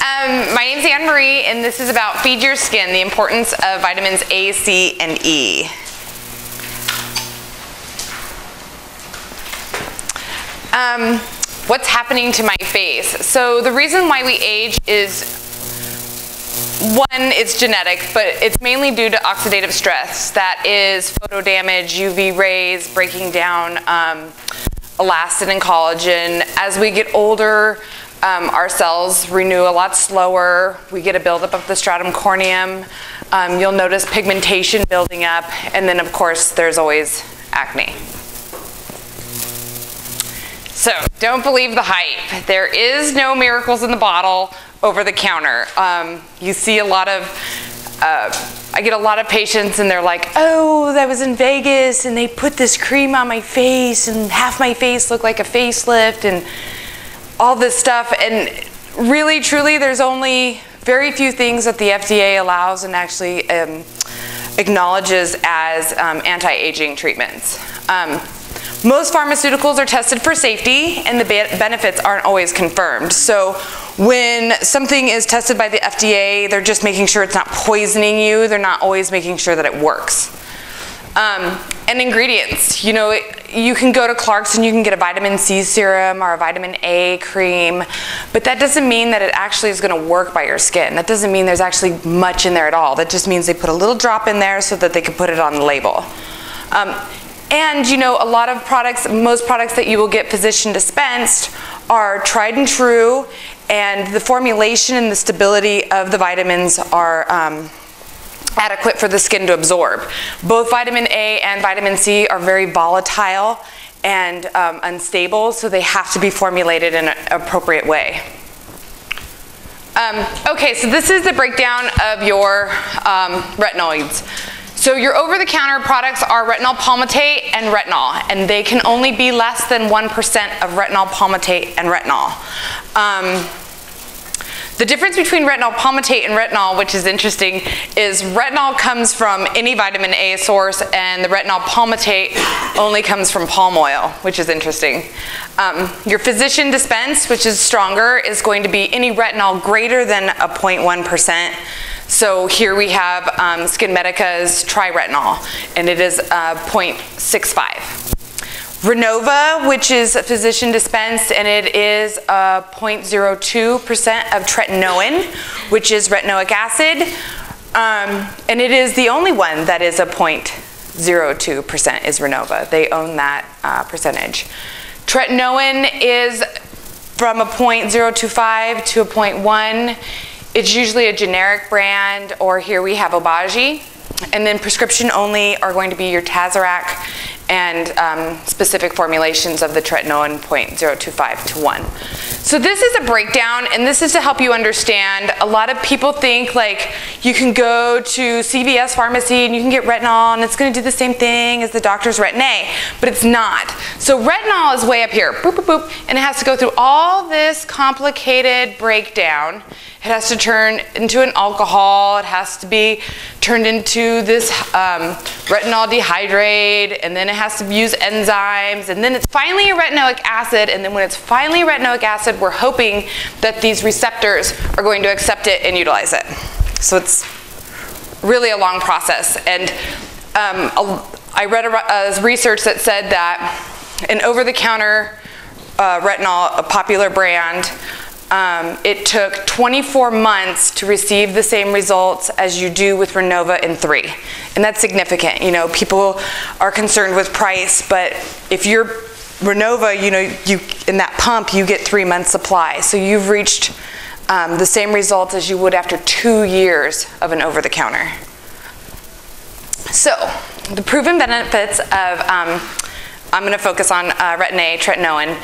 My name's Anne Marie, and this is about Feed Your Skin, the importance of vitamins A, C, and E. What's happening to my face? So the reason why we age is, one, it's genetic, but it's mainly due to oxidative stress. That is photo damage, UV rays, breaking down elastin and collagen. As we get older, our cells renew a lot slower. We get a buildup of the stratum corneum. You'll notice pigmentation building up, and then of course there's always acne. So don't believe the hype. There is no miracles in the bottle over the counter. You see a lot of, I get a lot of patients and they're like, oh, I was in Vegas and they put this cream on my face and half my face looked like a facelift and all this stuff. And really, truly, there's only very few things that the FDA allows and actually acknowledges as anti-aging treatments. Most pharmaceuticals are tested for safety and the benefits aren't always confirmed. So when something is tested by the FDA, they're just making sure it's not poisoning you. They're not always making sure that it works. And ingredients, you know, you can go to Clark's and you can get a vitamin C serum or a vitamin A cream, but that doesn't mean that it actually is going to work by your skin. That doesn't mean there's actually much in there at all. That just means they put a little drop in there so that they can put it on the label. And you know, a lot of products, most products that you will get physician dispensed are tried and true, and the formulation and the stability of the vitamins are adequate for the skin to absorb. Both vitamin A and vitamin C are very volatile and unstable, so they have to be formulated in an appropriate way. Okay, so this is the breakdown of your retinoids. So your over-the-counter products are retinol palmitate and retinol, and they can only be less than 1% of retinol palmitate and retinol. The difference between retinol palmitate and retinol, which is interesting, is retinol comes from any vitamin A source and the retinol palmitate only comes from palm oil, which is interesting. Your physician dispense, which is stronger, is going to be any retinol greater than a 0.1%. So here we have SkinMedica's Tri-Retinol, and it is 0.65. Renova, which is a physician dispensed, and it is 0.02% of tretinoin, which is retinoic acid, and it is the only one that is a 0.02% is Renova. They own that percentage. Tretinoin is from a 0.025 to a 0.1. It's usually a generic brand, or here we have Obagi. And then prescription only are going to be your Tazorac and specific formulations of the tretinoin 0.025 to 1. So this is a breakdown, and this is to help you understand. A lot of people think like you can go to CVS pharmacy and you can get retinol and it's going to do the same thing as the doctor's retin-a, but it's not. So retinol is way up here, boop, boop, boop, and it has to go through all this complicated breakdown. It has to turn into an alcohol. It has to be turned into this retinol dehydrate, and then it has to use enzymes, and then it's finally a retinoic acid, and then when it's finally a retinoic acid, we're hoping that these receptors are going to accept it and utilize it. So it's really a long process. And I read a research that said that an over-the-counter retinol, a popular brand, it took 24 months to receive the same results as you do with Renova in 3. And that's significant. You know, people are concerned with price, but if you're Renova, you know, in that pump, you get 3 months supply. So you've reached the same results as you would after 2 years of an over-the-counter. So the proven benefits of, I'm going to focus on retin-a, tretinoin.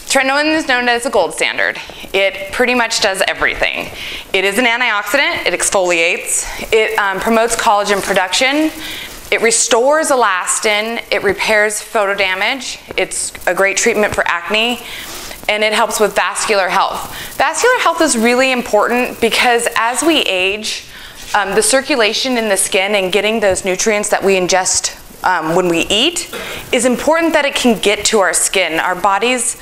Tretinoin is known as the gold standard. It pretty much does everything. It is an antioxidant, it exfoliates, it promotes collagen production, it restores elastin, it repairs photo damage, it's a great treatment for acne, and it helps with vascular health. Vascular health is really important because as we age, the circulation in the skin and getting those nutrients that we ingest when we eat is important that it can get to our skin. Our bodies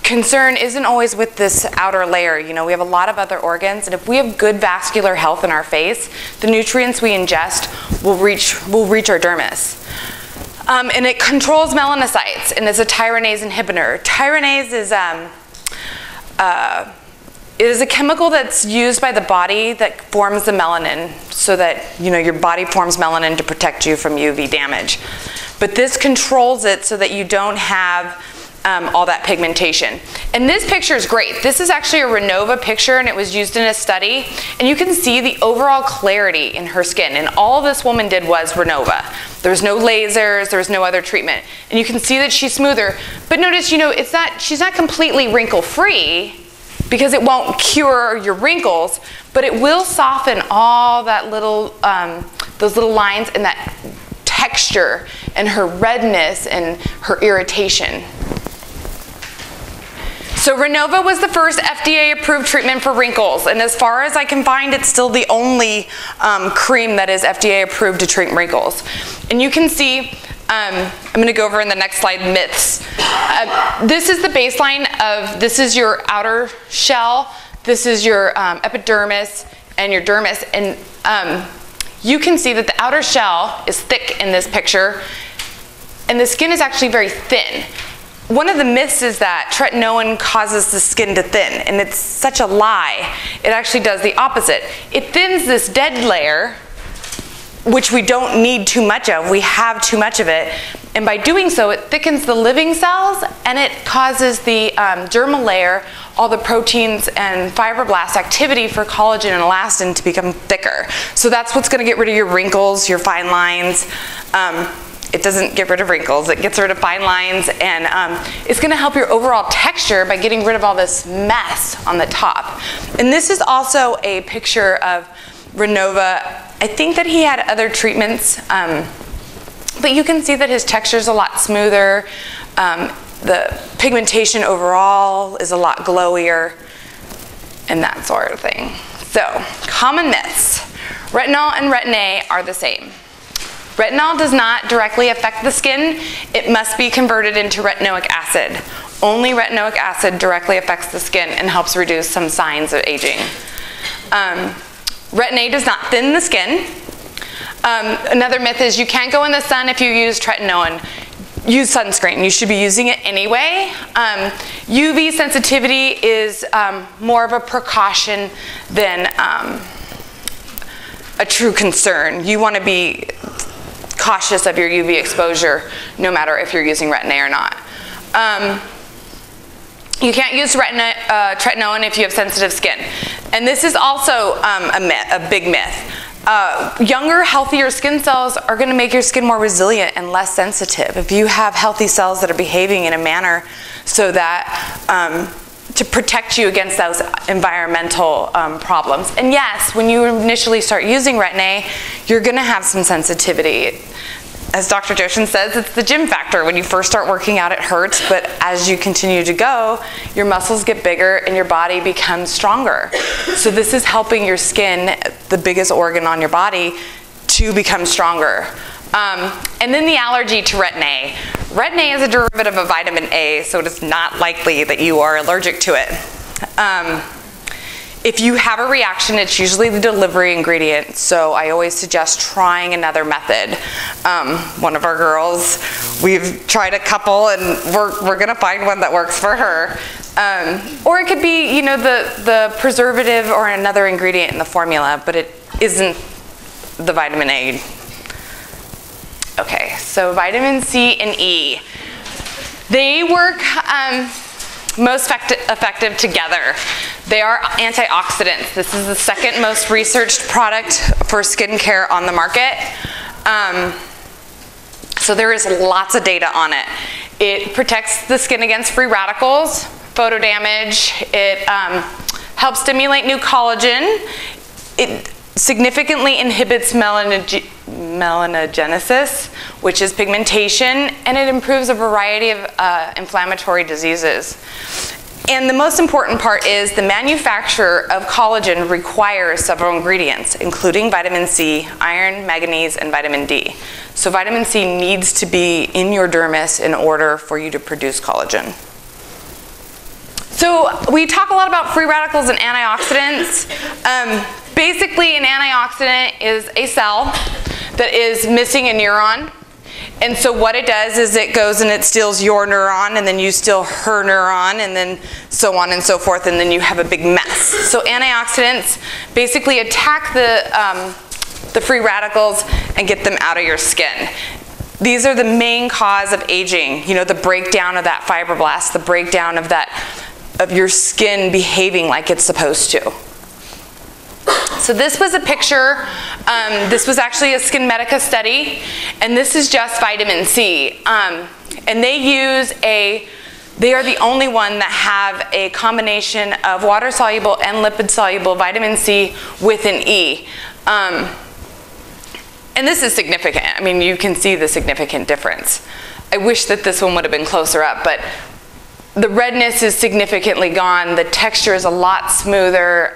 concern isn't always with this outer layer. You know, we have a lot of other organs, and if we have good vascular health in our face, the nutrients we ingest will reach our dermis. And it controls melanocytes and is a tyranase inhibitor. Tyranase is a chemical that's used by the body that forms the melanin, so that, you know, your body forms melanin to protect you from UV damage. But this controls it so that you don't have all that pigmentation. And this picture is great. This is actually a Renova picture, and it was used in a study. And you can see the overall clarity in her skin. And all this woman did was Renova. There was no lasers, there was no other treatment. And you can see that she's smoother. But notice, you know, she's not completely wrinkle-free, because it won't cure your wrinkles, but it will soften all that little, those little lines and that texture and her redness and her irritation. So Renova was the first FDA-approved treatment for wrinkles, and as far as I can find, it's still the only cream that is FDA-approved to treat wrinkles. And you can see, I'm going to go over in the next slide, myths. This is the baseline of, this is your outer shell, this is your epidermis and your dermis, and you can see that the outer shell is thick in this picture, and the skin is actually very thin. One of the myths is that tretinoin causes the skin to thin, and it's such a lie. It actually does the opposite. It thins this dead layer, which we don't need too much of. We have too much of it, and by doing so, it thickens the living cells, and it causes the dermal layer, all the proteins and fibroblast activity for collagen and elastin to become thicker. So that's what's going to get rid of your wrinkles, your fine lines. It doesn't get rid of wrinkles, it gets rid of fine lines, and it's going to help your overall texture by getting rid of all this mess on the top. And this is also a picture of Renova. I think that he had other treatments, but you can see that his texture is a lot smoother. The pigmentation overall is a lot glowier, and that sort of thing. So, common myths. Retinol and retin-a are the same. Retinol does not directly affect the skin. It must be converted into retinoic acid. Only retinoic acid directly affects the skin and helps reduce some signs of aging. Retin-a does not thin the skin. Another myth is you can't go in the sun if you use tretinoin. Use sunscreen. You should be using it anyway. UV sensitivity is more of a precaution than a true concern. You want to be cautious of your UV exposure no matter if you're using retin-a or not. You can't use tretinoin if you have sensitive skin. And this is also a big myth. Younger, healthier skin cells are going to make your skin more resilient and less sensitive. If you have healthy cells that are behaving in a manner so that to protect you against those environmental problems. And yes, when you initially start using retin-a, you're going to have some sensitivity. As Dr. Joshin says, it's the gym factor. When you first start working out, it hurts, but as you continue to go, your muscles get bigger and your body becomes stronger. So this is helping your skin, the biggest organ on your body, to become stronger. And then the allergy to retin-a. Retin-a is a derivative of vitamin A, so it is not likely that you are allergic to it. If you have a reaction, it's usually the delivery ingredient, so I always suggest trying another method. One of our girls, we've tried a couple, and we're going to find one that works for her. Or it could be, you know, the preservative or another ingredient in the formula, but it isn't the vitamin A. Okay, so vitamin C and E. They work most effective together. They are antioxidants. This is the second most researched product for skincare on the market. So there is lots of data on it. It protects the skin against free radicals, photo damage. It helps stimulate new collagen. It significantly inhibits melanogenesis, which is pigmentation, and it improves a variety of inflammatory diseases. And the most important part is the manufacture of collagen requires several ingredients, including vitamin C, iron, manganese, and vitamin D. So vitamin C needs to be in your dermis in order for you to produce collagen. So we talk a lot about free radicals and antioxidants. Basically, an antioxidant is a cell that is missing a neuron. And so what it does is it goes and it steals your neuron, and then you steal her neuron, and then so on and so forth, and then you have a big mess. So antioxidants basically attack the free radicals and get them out of your skin. These are the main cause of aging, you know, the breakdown of that fibroblast, the breakdown of your skin behaving like it's supposed to. So this was a picture, this was actually a Skinmedica study, and this is just vitamin C. And they are the only one that have a combination of water-soluble and lipid-soluble vitamin C with an E. And this is significant. I mean, you can see the significant difference. I wish that this one would have been closer up, but the redness is significantly gone. The texture is a lot smoother.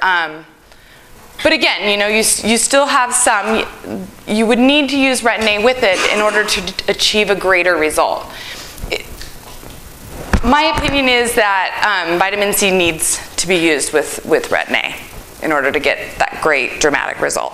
But again, you know, you still have some. You would need to use retin-a with it in order to achieve a greater result. My opinion is that vitamin C needs to be used with retin-a in order to get that great dramatic result.